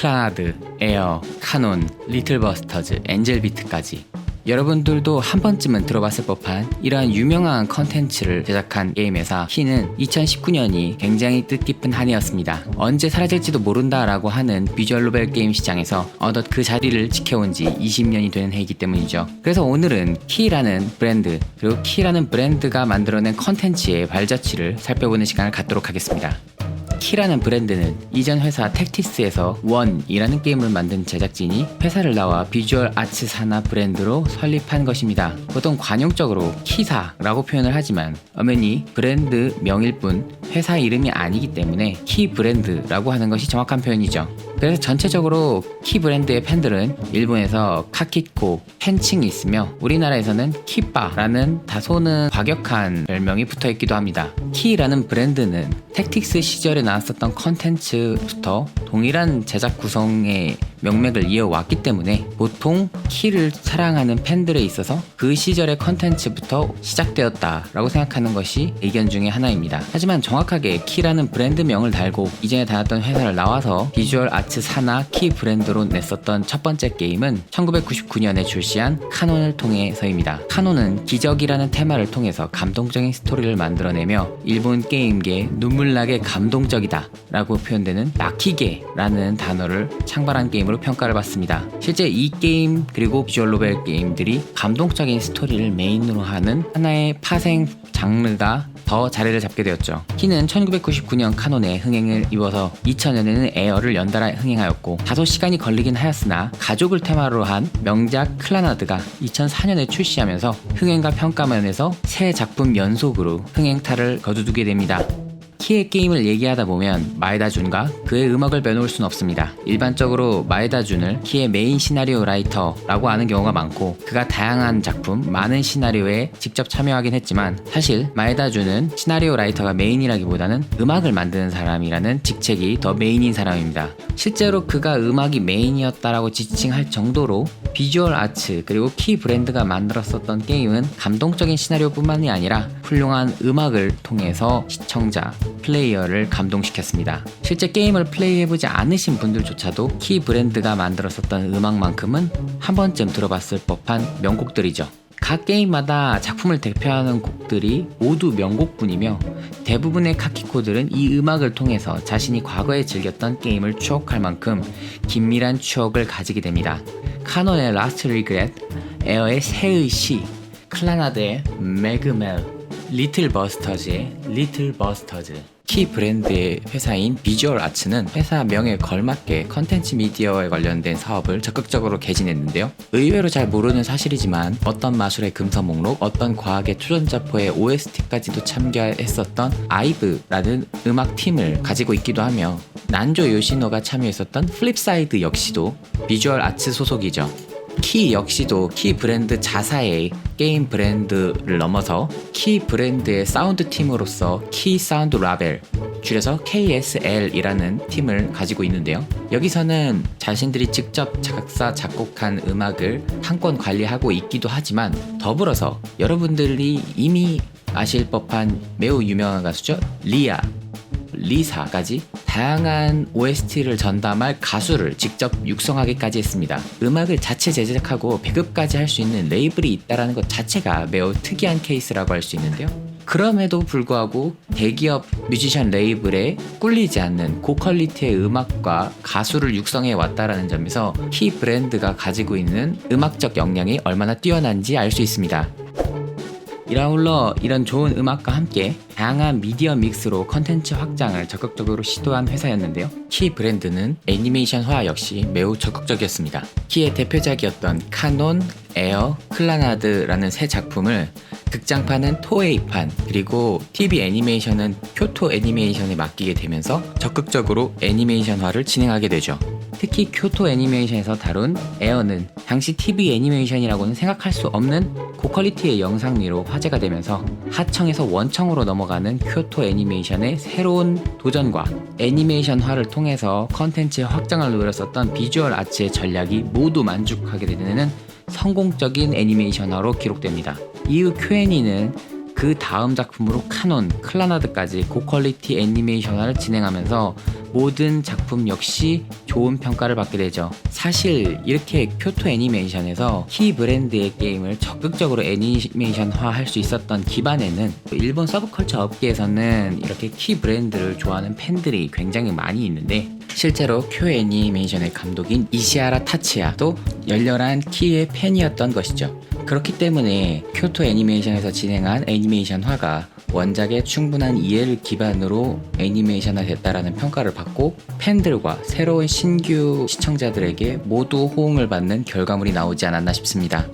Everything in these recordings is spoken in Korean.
클라나드, 에어, 카논, 리틀버스터즈, 엔젤비트까지 여러분들도 한 번쯤은 들어봤을 법한 이러한 유명한 컨텐츠를 제작한 게임 회사 키는 2019년이 굉장히 뜻깊은 한 해였습니다. 언제 사라질지도 모른다라고 하는 비주얼 노벨 게임 시장에서 어느덧 그 자리를 지켜온 지 20년이 되는 해이기 때문이죠. 그래서 오늘은 키라는 브랜드, 그리고 키라는 브랜드가 만들어낸 컨텐츠의 발자취를 살펴보는 시간을 갖도록 하겠습니다. 키라는 브랜드는 이전 회사 텍티스에서 원이라는 게임을 만든 제작진이 회사를 나와 비주얼 아츠 산하 브랜드로 설립한 것입니다. 보통 관용적으로 키사라고 표현을 하지만 엄연히 브랜드 명일 뿐 회사 이름이 아니기 때문에 키 브랜드라고 하는 것이 정확한 표현이죠. 그래서 전체적으로 키 브랜드의 팬들은 일본에서 카키코 팬층이 있으며 우리나라에서는 키빠라는 다소는 과격한 별명이 붙어있기도 합니다. 키라는 브랜드는 텍틱스 시절에 나왔었던 컨텐츠부터 동일한 제작 구성의 명맥을 이어왔기 때문에 보통 키를 사랑하는 팬들에 있어서 그 시절의 컨텐츠부터 시작되었다라고 생각하는 것이 의견 중에 하나입니다. 하지만 정확하게 키라는 브랜드명을 달고 이전에 다녔던 회사를 나와서 비주얼 아츠 산하 키 브랜드로 냈었던 첫 번째 게임은 1999년에 출시한 카논을 통해서입니다. 카논은 기적이라는 테마를 통해서 감동적인 스토리를 만들어내며 일본 게임계에 눈물나게 감동적이다 라고 표현되는 나키게라는 단어를 창발한 게임으로 평가를 받습니다. 실제 이 게임 그리고 비주얼 노벨 게임들이 감동적인 스토리를 메인으로 하는 하나의 파생 장르가 더 자리를 잡게 되었죠. 키는 1999년 카논에 흥행을 입어서 2000년에는 에어를 연달아 흥행하였고 다소 시간이 걸리긴 하였으나 가족을 테마로 한 명작 클라나드가 2004년에 출시하면서 흥행과 평가 면에서 새 작품 연속으로 흥행타를 거두게 됩니다. 키의 게임을 얘기하다 보면 마에다 준과 그의 음악을 빼놓을 순 없습니다. 일반적으로 마에다 준을 키의 메인 시나리오 라이터라고 아는 경우가 많고 그가 다양한 작품, 많은 시나리오에 직접 참여하긴 했지만 사실 마에다 준은 시나리오 라이터가 메인이라기보다는 음악을 만드는 사람이라는 직책이 더 메인인 사람입니다. 실제로 그가 음악이 메인이었다라고 지칭할 정도로 비주얼 아츠 그리고 키 브랜드가 만들었었던 게임은 감동적인 시나리오뿐만이 아니라 훌륭한 음악을 통해서 시청자, 플레이어를 감동시켰습니다. 실제 게임을 플레이해보지 않으신 분들조차도 키 브랜드가 만들었었던 음악만큼은 한 번쯤 들어봤을 법한 명곡들이죠. 각 게임마다 작품을 대표하는 곡들이 모두 명곡뿐이며 대부분의 카키코들은 이 음악을 통해서 자신이 과거에 즐겼던 게임을 추억할 만큼 긴밀한 추억을 가지게 됩니다. 카논의 라스트 리그렛, 에어의 새의 시, 클라나드의 매그멜, 리틀버스터즈의 리틀버스터즈. 키 브랜드의 회사인 비주얼 아츠는 회사 명에 걸맞게 컨텐츠 미디어에 관련된 사업을 적극적으로 개진했는데요. 의외로 잘 모르는 사실이지만 어떤 마술의 금서 목록, 어떤 과학의 추전자포의 OST까지도 참여했었던 아이브라는 음악팀을 가지고 있기도 하며 난조 요시노가 참여했었던 플립사이드 역시도 비주얼 아츠 소속이죠. 키 역시도 키 브랜드 자사의 게임 브랜드를 넘어서 키 브랜드의 사운드 팀으로서 키 사운드 라벨, 줄여서 KSL이라는 팀을 가지고 있는데요. 여기서는 자신들이 직접 작사, 작곡한 음악을 한 건 관리하고 있기도 하지만 더불어서 여러분들이 이미 아실 법한 매우 유명한 가수죠. 리사까지 다양한 OST를 전담할 가수를 직접 육성하기까지 했습니다. 음악을 자체 제작하고 배급까지 할 수 있는 레이블이 있다는 것 자체가 매우 특이한 케이스라고 할 수 있는데요. 그럼에도 불구하고 대기업 뮤지션 레이블에 꿀리지 않는 고퀄리티의 음악과 가수를 육성해 왔다라는 점에서 키 브랜드가 가지고 있는 음악적 역량이 얼마나 뛰어난지 알 수 있습니다. 이라울러 이런 좋은 음악과 함께 다양한 미디어 믹스로 컨텐츠 확장을 적극적으로 시도한 회사였는데요. 키 브랜드는 애니메이션화 역시 매우 적극적이었습니다. 키의 대표작이었던 카논, 에어, 클라나드라는 세 작품을 극장판은 토에이판 그리고 TV 애니메이션은 교토 애니메이션에 맡기게 되면서 적극적으로 애니메이션화를 진행하게 되죠. 특히 교토 애니메이션에서 다룬 에어는 당시 TV 애니메이션이라고는 생각할 수 없는 고퀄리티의 영상미로 화제가 되면서 하청에서 원청으로 넘어가는 교토 애니메이션의 새로운 도전과 애니메이션화를 통해서 컨텐츠 확장을 노렸었던 비주얼 아츠의 전략이 모두 만족하게 되는 성공적인 애니메이션화로 기록됩니다. 이후 Q&A는 그 다음 작품으로 카논, 클라나드까지 고퀄리티 애니메이션화를 진행하면서 모든 작품 역시 좋은 평가를 받게 되죠. 사실 이렇게 교토 애니메이션에서 키 브랜드의 게임을 적극적으로 애니메이션화 할 수 있었던 기반에는 일본 서브컬처 업계에서는 이렇게 키 브랜드를 좋아하는 팬들이 굉장히 많이 있는데, 실제로 쿄 애니메이션의 감독인 이시하라 타츠야도 열렬한 키의 팬이었던 것이죠. 그렇기 때문에 교토 애니메이션에서 진행한 애니메이션화가 원작의 충분한 이해를 기반으로 애니메이션화 됐다라는 평가를 받고 팬들과 새로운 신규 시청자들에게 모두 호응을 받는 결과물이 나오지 않았나 싶습니다.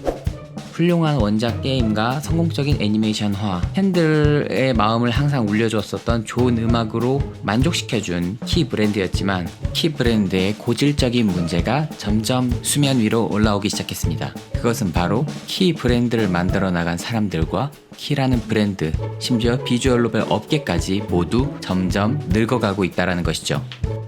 훌륭한 원작 게임과 성공적인 애니메이션화, 팬들의 마음을 항상 울려주었었던 좋은 음악으로 만족시켜준 키 브랜드였지만, 키 브랜드의 고질적인 문제가 점점 수면 위로 올라오기 시작했습니다. 그것은 바로 키 브랜드를 만들어 나간 사람들과 키라는 브랜드, 심지어 비주얼 노벨 업계까지 모두 점점 늙어가고 있다는 것이죠.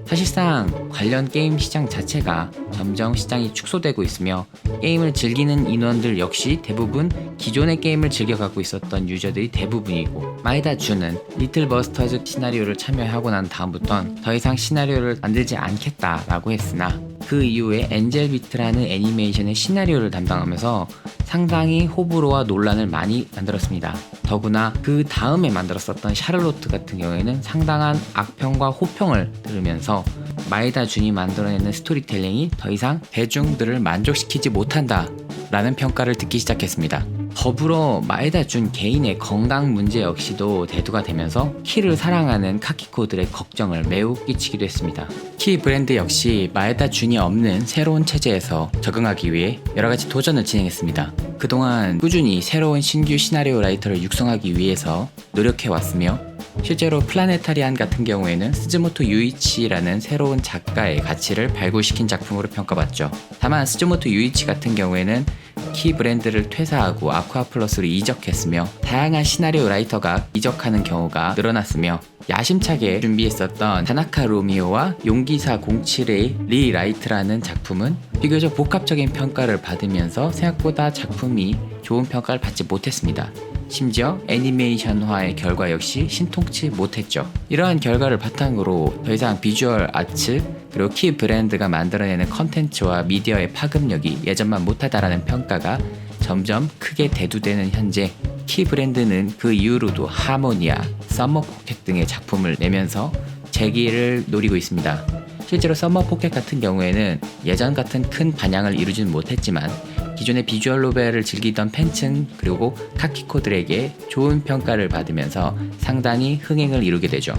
사실상 관련 게임 시장 자체가 점점 시장이 축소되고 있으며, 게임을 즐기는 인원들 역시 대부분 기존의 게임을 즐겨가고 있었던 유저들이 대부분이고, 마에다 준은 리틀 버스터즈 시나리오를 참여하고 난 다음부턴 더 이상 시나리오를 만들지 않겠다라고 했으나, 그 이후에 엔젤 비트라는 애니메이션의 시나리오를 담당하면서 상당히 호불호와 논란을 많이 만들었습니다. 더구나 그 다음에 만들었었던 샤를로트 같은 경우에는 상당한 악평과 호평을 들으면서 마에다 준이 만들어내는 스토리텔링이 더 이상 대중들을 만족시키지 못한다 라는 평가를 듣기 시작했습니다. 더불어 마에다 준 개인의 건강 문제 역시도 대두가 되면서 키를 사랑하는 카키코들의 걱정을 매우 끼치기도 했습니다. 키 브랜드 역시 마에다 준이 없는 새로운 체제에서 적응하기 위해 여러가지 도전을 진행했습니다. 그동안 꾸준히 새로운 신규 시나리오 라이터를 육성하기 위해서 노력해왔으며, 실제로 플라네타리안 같은 경우에는 스즈모토 유이치라는 새로운 작가의 가치를 발굴시킨 작품으로 평가받죠. 다만 스즈모토 유이치 같은 경우에는 키 브랜드를 퇴사하고 아쿠아플러스로 이적했으며, 다양한 시나리오 라이터가 이적하는 경우가 늘어났으며, 야심차게 준비했었던 타나카 로미오와 용기사 07의 리라이트라는 작품은 비교적 복합적인 평가를 받으면서 생각보다 작품이 좋은 평가를 받지 못했습니다. 심지어 애니메이션화의 결과 역시 신통치 못했죠. 이러한 결과를 바탕으로 더 이상 비주얼 아츠 그리고 키 브랜드가 만들어내는 컨텐츠와 미디어의 파급력이 예전만 못하다라는 평가가 점점 크게 대두되는 현재, 키 브랜드는 그 이후로도 하모니아, 썸머 포켓 등의 작품을 내면서 재기를 노리고 있습니다. 실제로 썸머 포켓 같은 경우에는 예전 같은 큰 반향을 이루지는 못했지만, 기존의 비주얼 노벨을 즐기던 팬층 그리고 카키코들에게 좋은 평가를 받으면서 상당히 흥행을 이루게 되죠.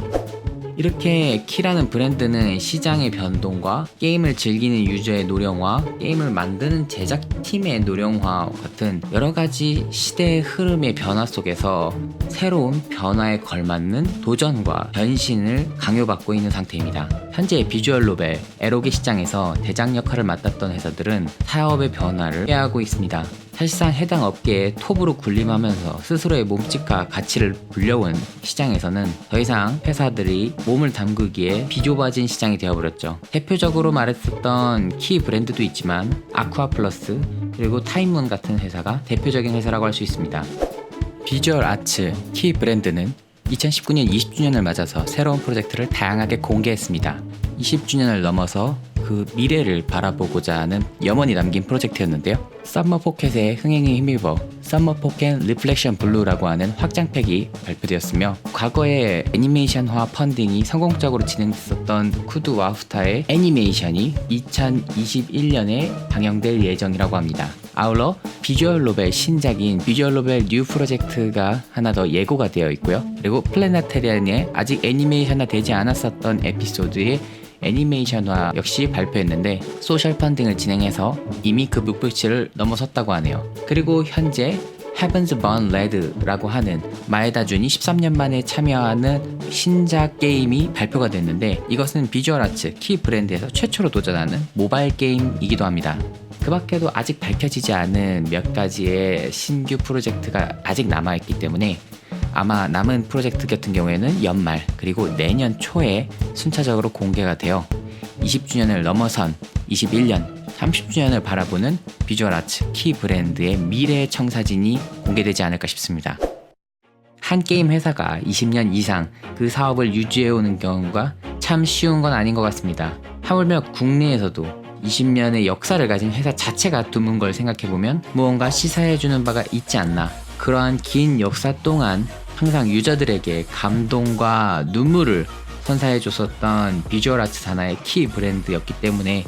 이렇게 키라는 브랜드는 시장의 변동과 게임을 즐기는 유저의 노령화, 게임을 만드는 제작팀의 노령화 같은 여러가지 시대의 흐름의 변화 속에서 새로운 변화에 걸맞는 도전과 변신을 강요받고 있는 상태입니다. 현재 비주얼 노벨, 에로게 시장에서 대장 역할을 맡았던 회사들은 사업의 변화를 꾀하고 있습니다. 사실상 해당 업계에 톱으로 군림하면서 스스로의 몸집과 가치를 불려온 시장에서는 더 이상 회사들이 몸을 담그기에 비좁아진 시장이 되어버렸죠. 대표적으로 말했었던 키 브랜드도 있지만 아쿠아플러스 그리고 타임문 같은 회사가 대표적인 회사라고 할 수 있습니다. 비주얼 아츠 키 브랜드는 2019년 20주년을 맞아서 새로운 프로젝트를 다양하게 공개했습니다. 20주년을 넘어서 그 미래를 바라보고자 하는 염원이 담긴 프로젝트였는데요. 썸머 포켓의 흥행에 힘입어 썸머 포켓 리플렉션 블루라고 하는 확장팩이 발표되었으며, 과거에 애니메이션화 펀딩이 성공적으로 진행됐었던 쿠드 와후타의 애니메이션이 2021년에 방영될 예정이라고 합니다. 아울러 비주얼 노벨 신작인 비주얼 노벨 뉴 프로젝트가 하나 더 예고가 되어 있고요. 그리고 플래네타리안에 아직 애니메이션화 되지 않았었던 에피소드의 애니메이션화 역시 발표했는데, 소셜 펀딩을 진행해서 이미 그 목표치를 넘어섰다고 하네요. 그리고 현재 Heaven's Born Red라고 하는 마에다 준이 13년 만에 참여하는 신작 게임이 발표가 됐는데, 이것은 비주얼 아츠 키 브랜드에서 최초로 도전하는 모바일 게임이기도 합니다. 그 밖에도 아직 밝혀지지 않은 몇 가지의 신규 프로젝트가 아직 남아있기 때문에 아마 남은 프로젝트 같은 경우에는 연말 그리고 내년 초에 순차적으로 공개가 되어 20주년을 넘어선 21년, 30주년을 바라보는 비주얼 아츠 키 브랜드의 미래의 청사진이 공개되지 않을까 싶습니다. 한 게임 회사가 20년 이상 그 사업을 유지해오는 경우가 참 쉬운 건 아닌 것 같습니다. 하물며 국내에서도 20년의 역사를 가진 회사 자체가 드문 걸 생각해보면 무언가 시사해주는 바가 있지 않나. 그러한 긴 역사 동안 항상 유저들에게 감동과 눈물을 선사해줬었던 비주얼 아트 산하의 키 브랜드였기 때문에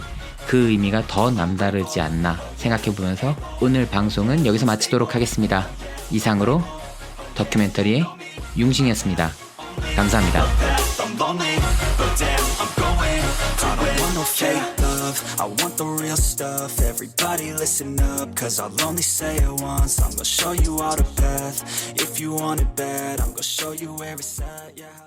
그 의미가 더 남다르지 않나 생각해보면서 오늘 방송은 여기서 마치도록 하겠습니다. 이상으로 다큐멘터리의 융신이었습니다. 감사합니다. I don't want no fake love, I want the real stuff. Everybody listen up, cause I'll only say it once. I'm gonna show you all the path. If you want it bad, I'm gonna show you every side, yeah.